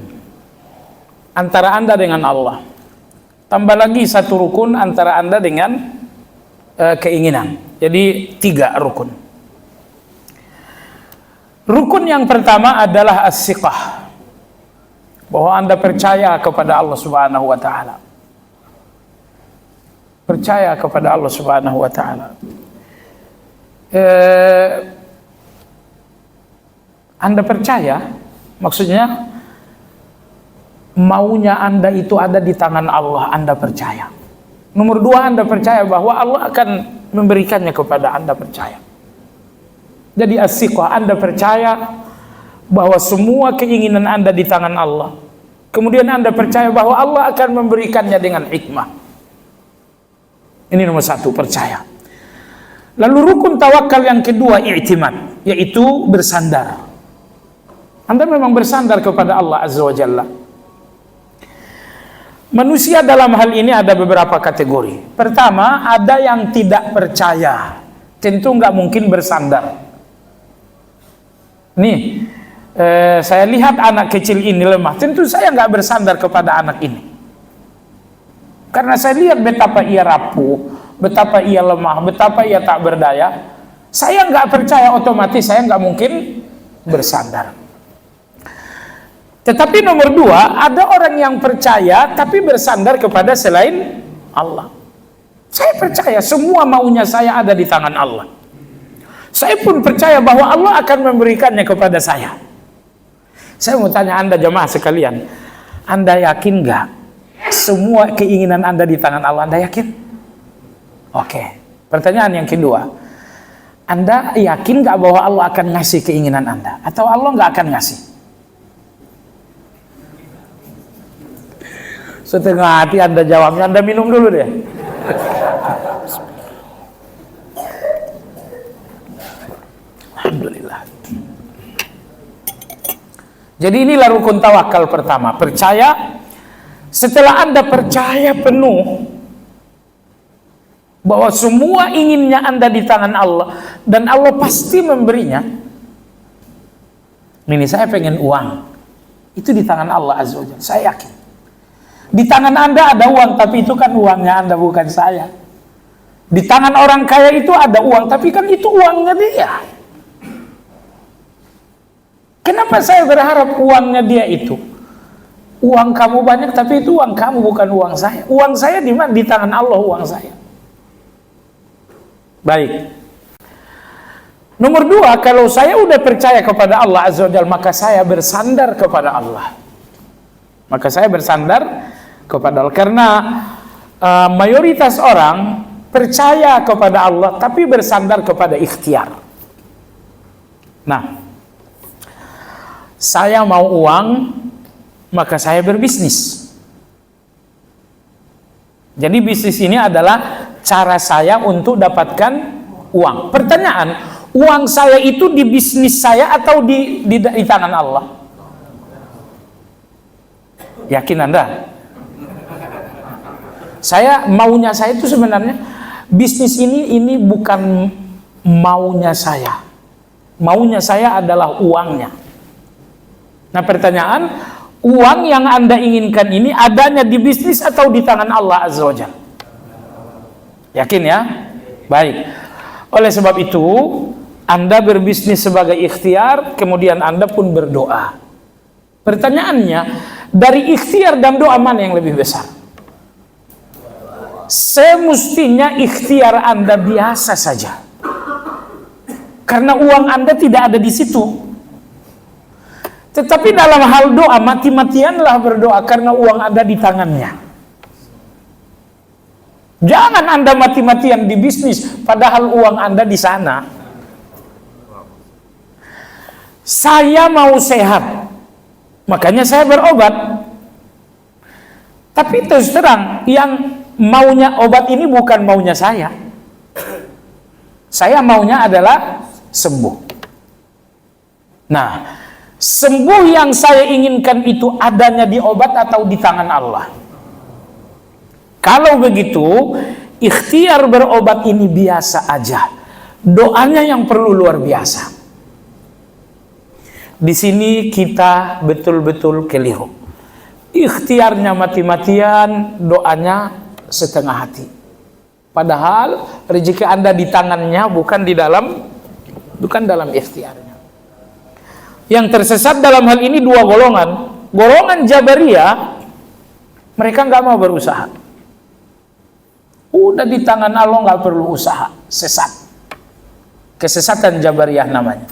antara Anda dengan Allah. Tambah lagi satu rukun antara Anda dengan keinginan. Jadi 3 rukun. Rukun yang pertama adalah as-siqah, bahwa Anda percaya kepada Allah Subhanahu wa taala. Percaya kepada Allah Subhanahu wa taala. Anda percaya, maksudnya maunya Anda itu ada di tangan Allah, Anda percaya. Nomor 2, Anda percaya bahwa Allah akan memberikannya kepada Anda, percaya. Jadi as-siqah, Anda percaya bahwa semua keinginan Anda di tangan Allah. Kemudian Anda percaya bahwa Allah akan memberikannya dengan hikmah. Ini nomor 1, percaya. Lalu rukun tawakal yang kedua, i'timad, yaitu bersandar. Anda memang bersandar kepada Allah Azza wa Jalla. Manusia dalam hal ini ada beberapa kategori. Pertama, ada yang tidak percaya. Tentu nggak mungkin bersandar. Nih, saya lihat anak kecil ini lemah. Tentu saya nggak bersandar kepada anak ini. Karena saya lihat betapa ia rapuh, betapa ia lemah, betapa ia tak berdaya. Saya nggak percaya, otomatis saya nggak mungkin bersandar. Tetapi nomor 2, ada orang yang percaya tapi bersandar kepada selain Allah. Saya percaya semua maunya saya ada di tangan Allah. Saya pun percaya bahwa Allah akan memberikannya kepada saya. Saya mau tanya Anda jemaah sekalian, Anda yakin nggak semua keinginan Anda di tangan Allah? Anda yakin? Oke. Pertanyaan yang kedua, Anda yakin nggak bahwa Allah akan ngasih keinginan Anda? Atau Allah nggak akan ngasih? Setengah hati Anda jawabnya, Anda minum dulu deh. Alhamdulillah. Jadi inilah rukun tawakal pertama, percaya. Setelah Anda percaya penuh bahwa semua inginnya Anda di tangan Allah dan Allah pasti memberinya. Ini saya pengen uang. Itu di tangan Allah Azza wa Jalla, saya yakin. Di tangan Anda ada uang, tapi itu kan uangnya Anda, bukan saya. Di tangan orang kaya itu ada uang, tapi kan itu uangnya dia. Kenapa saya berharap uangnya dia itu? Uang kamu banyak, tapi itu uang kamu, bukan uang saya. Uang saya di mana? Di tangan Allah uang saya. Baik. Nomor dua, kalau saya udah percaya kepada Allah Azza wa Jalla, maka saya bersandar kepada Allah. Maka saya bersandar kepada Allah. Karena mayoritas orang percaya kepada Allah, tapi bersandar kepada ikhtiar. Nah, saya mau uang, maka saya berbisnis. Jadi bisnis ini adalah cara saya untuk dapatkan uang. Pertanyaan, uang saya itu di bisnis saya atau di tangan Allah? Yakin Anda? Maunya saya itu sebenarnya bisnis ini bukan maunya saya. Maunya saya adalah uangnya. Nah, pertanyaan, uang yang Anda inginkan ini adanya di bisnis atau di tangan Allah Azza wa Jalla? Yakin ya? Baik. Oleh sebab itu, Anda berbisnis sebagai ikhtiar, kemudian Anda pun berdoa. Pertanyaannya, dari ikhtiar dan doa mana yang lebih besar? Semestinya ikhtiar Anda biasa saja. Karena uang Anda tidak ada di situ. Tetapi dalam hal doa, mati-matianlah berdoa karena uang Anda di tangannya. Jangan Anda mati-matian di bisnis, padahal uang Anda di sana. Saya mau sehat, makanya saya berobat. Tapi terus terang, yang maunya obat ini bukan maunya saya. Saya maunya adalah sembuh. Nah, sembuh yang saya inginkan itu adanya di obat atau di tangan Allah? Kalau begitu, ikhtiar berobat ini biasa aja. Doanya yang perlu luar biasa. Di sini kita betul-betul keliru. Ikhtiarnya mati-matian, doanya setengah hati. Padahal rezeki Anda di tangannya, bukan dalam ikhtiarnya. Yang tersesat dalam hal ini dua golongan. Golongan Jabariyah, mereka nggak mau berusaha. Udah di tangan Allah, nggak perlu usaha. Sesat. Kesesatan Jabariyah namanya.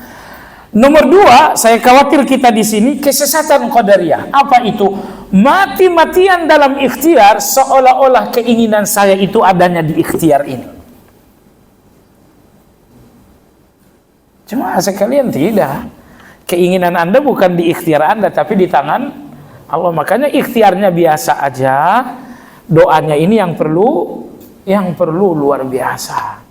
Nomor dua, saya khawatir kita di sini kesesatan Qadariyah. Apa itu? Mati-matian dalam ikhtiar, seolah-olah keinginan saya itu adanya di ikhtiar ini. Cuma sekalian tidak. Keinginan Anda bukan di ikhtiar Anda, tapi di tangan Allah. Makanya ikhtiarnya biasa aja, doanya ini yang perlu luar biasa.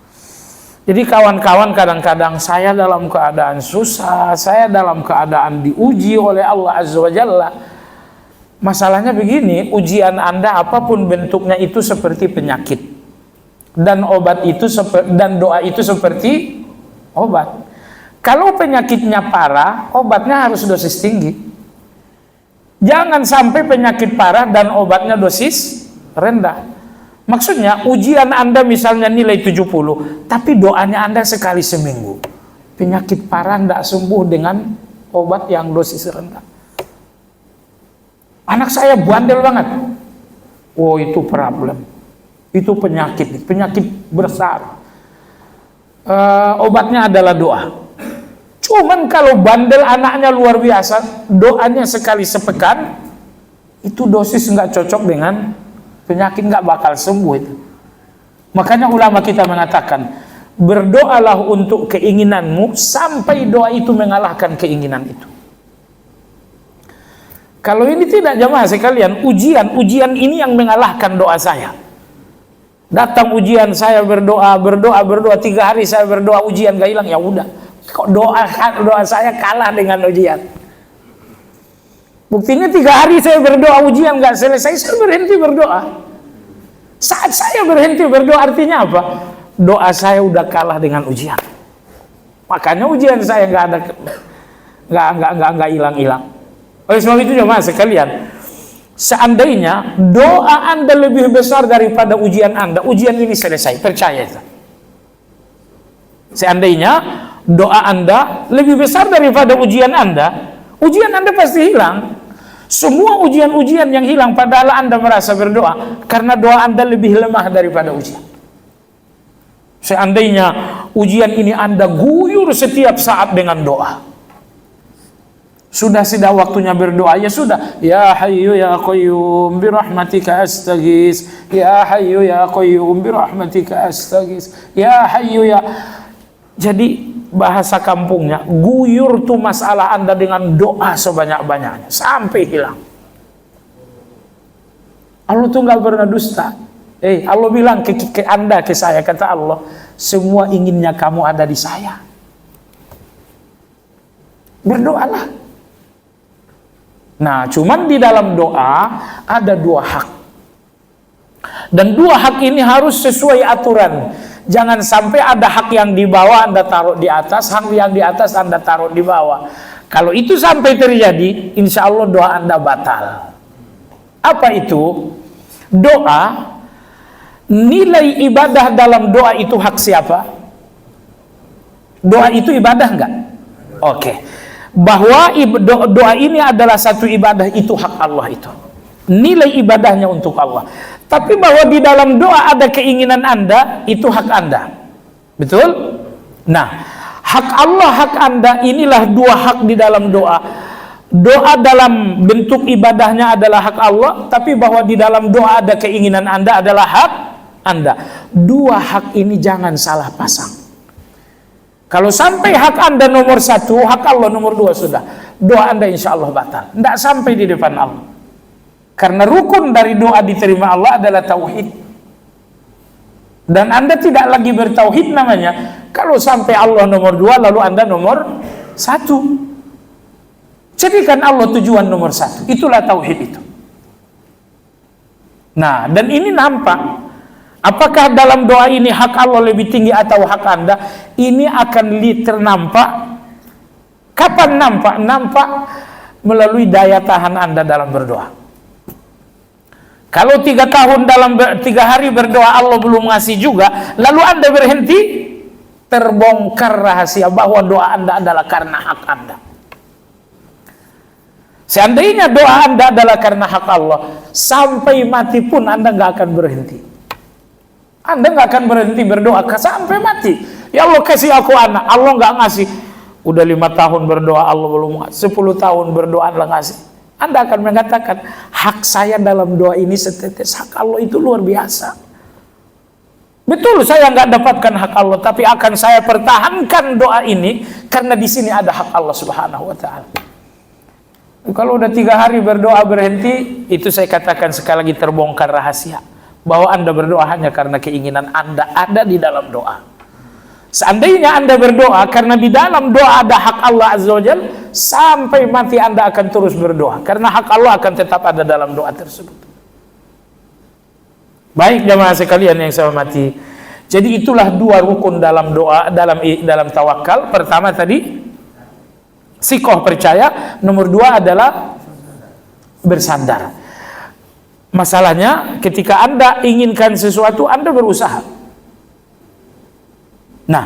Jadi kawan-kawan, kadang-kadang saya dalam keadaan susah, saya dalam keadaan diuji oleh Allah Azza wa Jalla. Masalahnya begini, ujian Anda apapun bentuknya itu seperti penyakit. Dan doa itu seperti obat. Kalau penyakitnya parah, obatnya harus dosis tinggi. Jangan sampai penyakit parah dan obatnya dosis rendah. Maksudnya ujian Anda misalnya nilai 70, tapi doanya Anda sekali seminggu. Penyakit parah tidak sembuh dengan obat yang dosis rendah. Anak saya bandel banget. Oh, itu problem. Itu penyakit besar. Obatnya adalah doa. Cuman kalau bandel anaknya luar biasa, doanya sekali sepekan, itu dosis nggak cocok dengan penyakit, nggak bakal sembuh itu. Makanya ulama kita mengatakan, berdoalah untuk keinginanmu sampai doa itu mengalahkan keinginan itu. Kalau ini tidak, jamaah sekalian, ujian ini yang mengalahkan doa saya. Datang ujian, saya berdoa 3 hari saya berdoa, ujian gak hilang, ya udah. Kok doa saya kalah dengan ujian? Buktinya 3 hari saya berdoa, ujian gak selesai, saya berhenti berdoa. Saat saya berhenti berdoa artinya apa? Doa saya udah kalah dengan ujian. Makanya ujian saya nggak hilang-hilang. Oleh sebab itu jemaah sekalian, seandainya doa Anda lebih besar daripada ujian Anda, ujian ini selesai, percaya itu. Seandainya doa Anda lebih besar daripada ujian Anda pasti hilang. Semua ujian-ujian yang hilang padahal Anda merasa berdoa, karena doa Anda lebih lemah daripada ujian. Seandainya ujian ini Anda guyur setiap saat dengan doa, sudah waktunya berdoa, ya sudah. Ya Hayyu ya Qayyum birahmatika astaghis. Ya Hayyu ya Qayyum birahmatika astaghis. Ya Hayyu ya. Jadi bahasa kampungnya, guyur tuh masalah Anda dengan doa sebanyak-banyaknya sampai hilang. Allah tuh nggak pernah dusta. Allah bilang ke Anda, ke saya, kata Allah, semua inginnya kamu ada di saya. Berdoalah. Nah, cuman di dalam doa ada dua hak. Dan dua hak ini harus sesuai aturan. Jangan sampai ada hak yang di bawah Anda taruh di atas, hak yang di atas Anda taruh di bawah. Kalau itu sampai terjadi, insya Allah doa Anda batal. Apa itu? Doa, nilai ibadah dalam doa itu hak siapa? Doa itu ibadah enggak? Oke. Bahwa doa ini adalah satu ibadah, itu hak Allah itu. Nilai ibadahnya untuk Allah. Tapi bahwa di dalam doa ada keinginan Anda, itu hak Anda. Betul? Nah, hak Allah, hak Anda, inilah dua hak di dalam doa. Doa dalam bentuk ibadahnya adalah hak Allah, tapi bahwa di dalam doa ada keinginan Anda adalah hak Anda. Dua hak ini jangan salah pasang. Kalau sampai hak Anda nomor satu, hak Allah nomor dua, sudah. Doa Anda insya Allah batal. Tidak sampai di depan Allah. Karena rukun dari doa diterima Allah adalah tauhid. Dan Anda tidak lagi bertauhid namanya kalau sampai Allah nomor dua lalu Anda nomor satu. Jadikan Allah tujuan nomor satu. Itulah tauhid itu. Nah, dan ini nampak. Apakah dalam doa ini hak Allah lebih tinggi atau hak Anda? Ini akan ternampak. Kapan nampak? Nampak melalui daya tahan Anda dalam berdoa. Kalau 3 hari berdoa Allah belum ngasih juga, lalu Anda berhenti, terbongkar rahasia bahwa doa Anda adalah karena hak Anda. Seandainya doa Anda adalah karena hak Allah, sampai mati pun Anda nggak akan berhenti. Anda nggak akan berhenti berdoa sampai mati. Ya Allah kasih aku anak, Allah nggak ngasih. Udah 5 tahun berdoa Allah belum ngasih, 10 tahun berdoa Allah ngasih. Anda akan mengatakan hak saya dalam doa ini setetes, hak Allah itu luar biasa. Betul saya nggak dapatkan hak Allah, tapi akan saya pertahankan doa ini karena di sini ada hak Allah Subhanahu Wa Taala. Kalau udah 3 hari berdoa berhenti, itu saya katakan sekali lagi terbongkar rahasia bahwa Anda berdoa hanya karena keinginan Anda ada di dalam doa. Seandainya Anda berdoa karena di dalam doa ada hak Allah Azza wa Jalla, sampai mati Anda akan terus berdoa karena hak Allah akan tetap ada dalam doa tersebut. Baik jamaah sekalian yang saya hormati. Jadi itulah 2 rukun dalam doa, dalam tawakal. Pertama tadi sikoh percaya, nomor 2 adalah bersandar. Masalahnya ketika Anda inginkan sesuatu, Anda berusaha. Nah,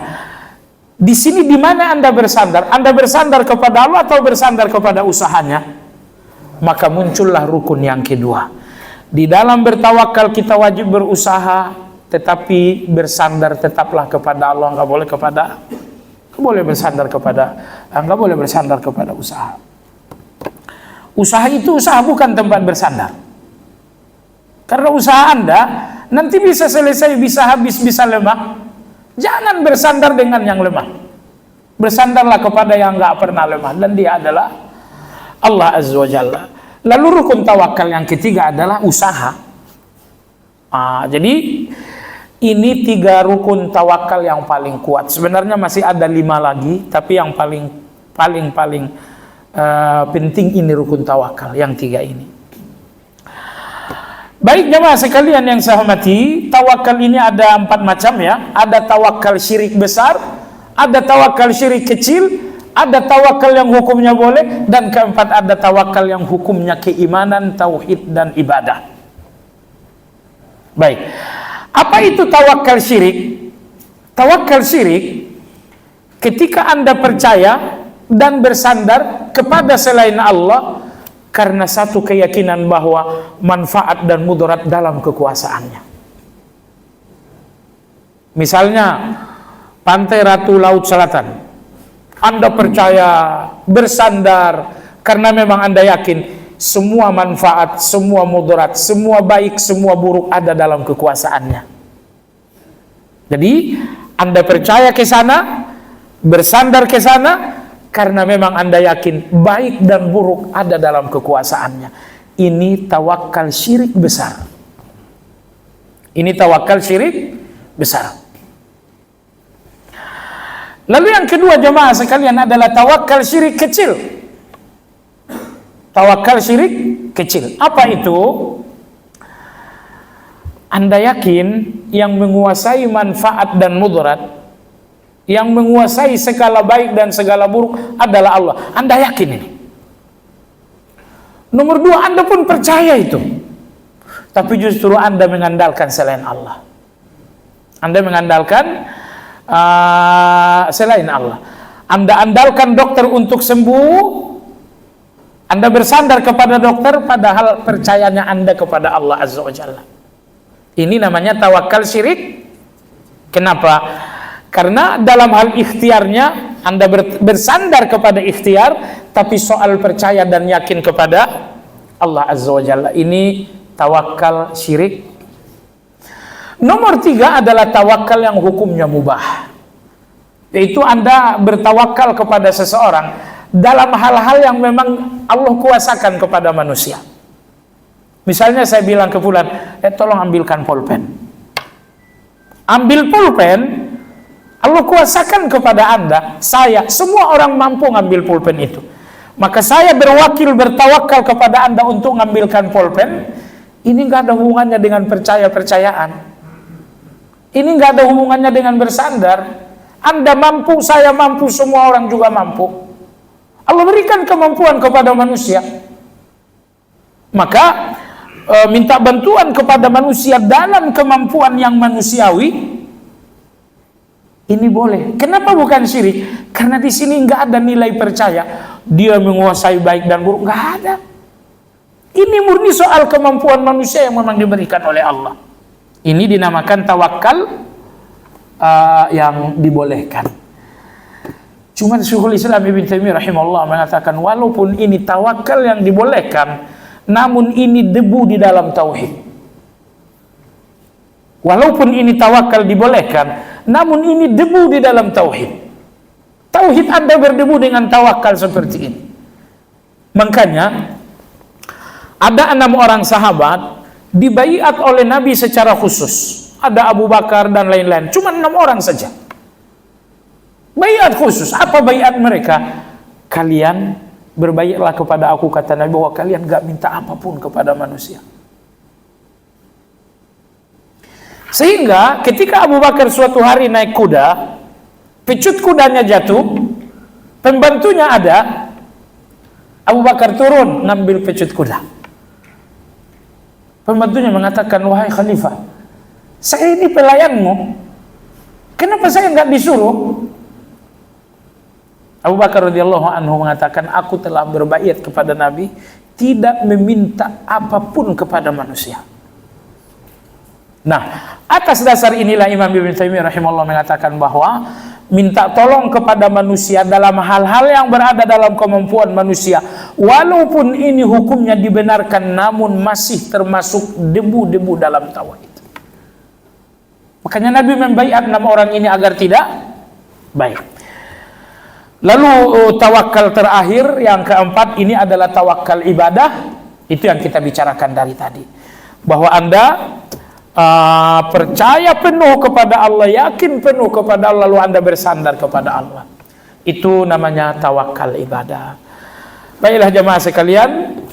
di sini di mana Anda bersandar? Anda bersandar kepada Allah atau bersandar kepada usahanya? Maka muncullah rukun yang kedua. Di dalam bertawakal kita wajib berusaha, tetapi bersandar tetaplah kepada Allah. Nggak boleh bersandar kepada usaha. Usaha itu usaha bukan tempat bersandar. Karena usaha Anda nanti bisa selesai, bisa habis, bisa lemah. Jangan bersandar dengan yang lemah. Bersandarlah kepada yang nggak pernah lemah, dan dia adalah Allah Azza wa Jalla. Lalu rukun tawakal yang ketiga adalah usaha. Jadi ini 3 rukun tawakal yang paling kuat. Sebenarnya masih ada 5 lagi, tapi yang paling penting ini rukun tawakal yang 3 ini. Baik jemaah sekalian yang saya hormati, tawakal ini ada 4 macam ya. Ada tawakal syirik besar, ada tawakal syirik kecil, ada tawakal yang hukumnya boleh, dan keempat ada tawakal yang hukumnya keimanan, tauhid dan ibadah. Baik. Apa itu tawakal syirik? Tawakal syirik ketika Anda percaya dan bersandar kepada selain Allah karena satu keyakinan bahwa manfaat dan mudarat dalam kekuasaannya. Misalnya Pantai Ratu Laut Selatan, Anda percaya, bersandar karena memang Anda yakin semua manfaat, semua mudarat, semua baik, semua buruk ada dalam kekuasaannya. Jadi Anda percaya ke sana, bersandar ke sana karena memang Anda yakin baik dan buruk ada dalam kekuasaannya. Ini tawakal syirik besar. Ini tawakal syirik besar. Lalu yang kedua jemaah sekalian adalah tawakal syirik kecil. Tawakal syirik kecil. Apa itu? Anda yakin yang menguasai manfaat dan mudarat, yang menguasai segala baik dan segala buruk adalah Allah. Anda yakin ini. Nomor dua, Anda pun percaya itu. Tapi justru Anda mengandalkan selain Allah. Anda mengandalkan selain Allah. Anda andalkan dokter untuk sembuh. Anda bersandar kepada dokter padahal percayanya Anda kepada Allah Azza wa Jalla. Ini namanya tawakal syirik. Kenapa? Karena dalam hal ikhtiarnya Anda bersandar kepada ikhtiar, tapi soal percaya dan yakin kepada Allah Azza wa Jalla. Ini tawakal syirik. Nomor tiga adalah tawakal yang hukumnya mubah. Yaitu Anda bertawakal kepada seseorang dalam hal-hal yang memang Allah kuasakan kepada manusia. Misalnya saya bilang ke fulan, tolong ambilkan pulpen. Ambil pulpen, Allah kuasakan kepada Anda, saya, semua orang mampu ngambil pulpen itu. Maka saya berwakil bertawakal kepada Anda untuk mengambilkan pulpen. Ini nggak ada hubungannya dengan percaya-percayaan. Ini nggak ada hubungannya dengan bersandar. Anda mampu, saya mampu, semua orang juga mampu. Allah berikan kemampuan kepada manusia. Maka minta bantuan kepada manusia dalam kemampuan yang manusiawi, ini boleh. Kenapa bukan syirik? Karena di sini nggak ada nilai percaya. Dia menguasai baik dan buruk, nggak ada. Ini murni soal kemampuan manusia yang memang diberikan oleh Allah. Ini dinamakan tawakal yang dibolehkan. Cuma Syekhul Islam Ibn Taimiyah rahimahullah mengatakan walaupun ini tawakal yang dibolehkan, namun ini debu di dalam tauhid. Walaupun ini tawakal dibolehkan, namun ini debu di dalam tauhid. Tauhid Anda berdebu dengan tawakal seperti ini. Makanya ada 6 orang sahabat dibaiat oleh Nabi secara khusus. Ada Abu Bakar dan lain-lain. Cuma 6 orang saja. Baiat khusus. Apa baiat mereka? Kalian berbaiatlah kepada aku, kata Nabi, bahwa kalian gak minta apapun kepada manusia. Sehingga ketika Abu Bakar suatu hari naik kuda, pecut kudanya jatuh, pembantunya ada, Abu Bakar turun ngambil pecut kuda. Pembantunya mengatakan, wahai khalifah, saya ini pelayanmu, kenapa saya nggak disuruh? Abu Bakar radhiyallahu anhu mengatakan, aku telah berbaiat kepada Nabi tidak meminta apapun kepada manusia. Nah, atas dasar inilah Imam Ibn Taimiyah rahimahullah mengatakan bahwa minta tolong kepada manusia dalam hal-hal yang berada dalam kemampuan manusia, walaupun ini hukumnya dibenarkan, namun masih termasuk debu-debu dalam tauhid. Makanya Nabi membaiat 6 orang ini agar tidak baik. Lalu tawakal terakhir yang keempat ini adalah tawakal ibadah. Itu yang kita bicarakan dari tadi, bahwa Anda percaya penuh kepada Allah, yakin penuh kepada Allah, lalu Anda bersandar kepada Allah. Itu namanya tawakal ibadah. Baiklah jemaah sekalian,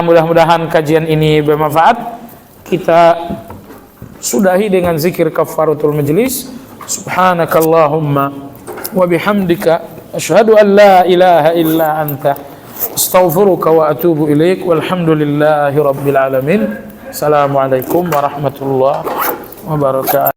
mudah-mudahan kajian ini bermanfaat. Kita sudahi dengan zikir kafaratul majlis. Subhanakallahumma wa bihamdika Asyhadu an la ilaha illa anta astaghfiruka wa atubu ilaik. Walhamdulillahi rabbil alamin. Assalamualaikum warahmatullahi wabarakatuh.